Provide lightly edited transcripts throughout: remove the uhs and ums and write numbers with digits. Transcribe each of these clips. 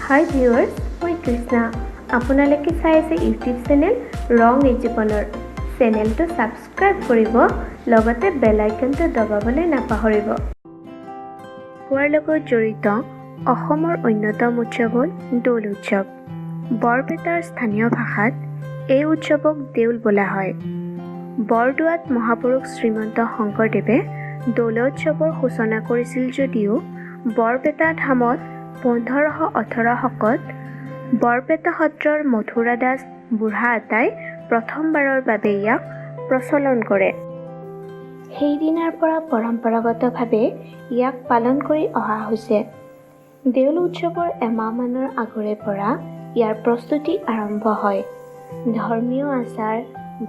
হাই viewers, মই কৃষ্ণা। আপোনালোকে চাই আছে ইউটিউব চেনেল ৰং এই জীৱনৰ। চেনেলটো ছাবস্ক্ৰাইব কৰিব, লগতে বেল আইকনটো দবাবলৈ নাপাহৰিব। হোৱাৰ লগত জড়িত অসমৰ অন্যতম উৎসৱ হ'ল দৌল উৎসৱ। বৰপেটাৰ স্থানীয় ভাষাত এই উৎসৱক দেউল বোলা হয়। বৰদোৱাত মহাপুৰুষ শ্ৰীমন্ত শংকৰদেৱে দৌলোৎসৱৰ সূচনা কৰিছিল যদিও বৰপেটা ধামত 1518 শকত বৰপেটা সত্ৰৰ মথুৰা দাস বুঢ়া আটাই প্ৰথমবাৰৰ বাবে ইয়াক প্ৰচলন কৰে। সেইদিনাৰ পৰা পৰম্পৰাগতভাৱে ইয়াক পালন কৰি অহা হৈছে। দেউল উৎসৱৰ এমাহমানৰ আগৰে পৰা ইয়াৰ প্ৰস্তুতি আৰম্ভ হয়। ধৰ্মীয় আচাৰ,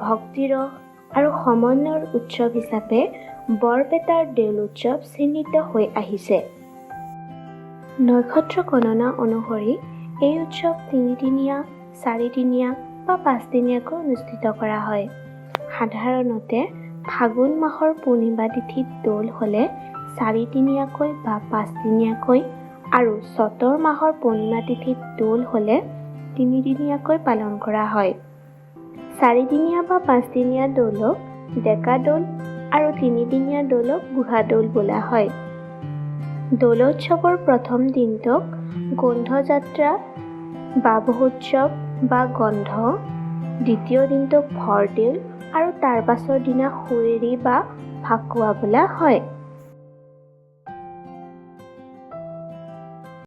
ভক্তিৰস আৰু সমন্বয়ৰ উৎসৱ হিচাপে বৰপেটাৰ দেউল উৎসৱ চিহ্নিত হৈ আহিছে। নক্ষত্ৰ গণনা অনুসৰি এই উৎসৱ 3দিনীয়া, 4দিনীয়া বা 5দিনীয়াকৈ অনুষ্ঠিত কৰা হয়। সাধাৰণতে ফাগুন মাহৰ পূৰ্ণিমা তিথিত দৌল হ'লে 4দিনীয়াকৈ বা 5দিনীয়াকৈ আৰু চতৰ মাহৰ পূৰ্ণিমা তিথিত দৌল হ'লে 3দিনীয়াকৈ পালন কৰা হয়। 4দিনীয়া বা 5দিনীয়া দৌলক ডেকা দৌল আৰু 3দিনীয়া দৌলক বুঢ়া দৌল বোলা হয়। দৌলোৎসৱৰ প্ৰথম দিনটোক গন্ধযাত্ৰা বা মহোৎসৱ বা গন্ধ, দ্বিতীয় দিনটোক ভৰদেউল আৰু তাৰ পাছৰ দিনা সুঁৱেৰী বা ফাকুৱা বোলা হয়।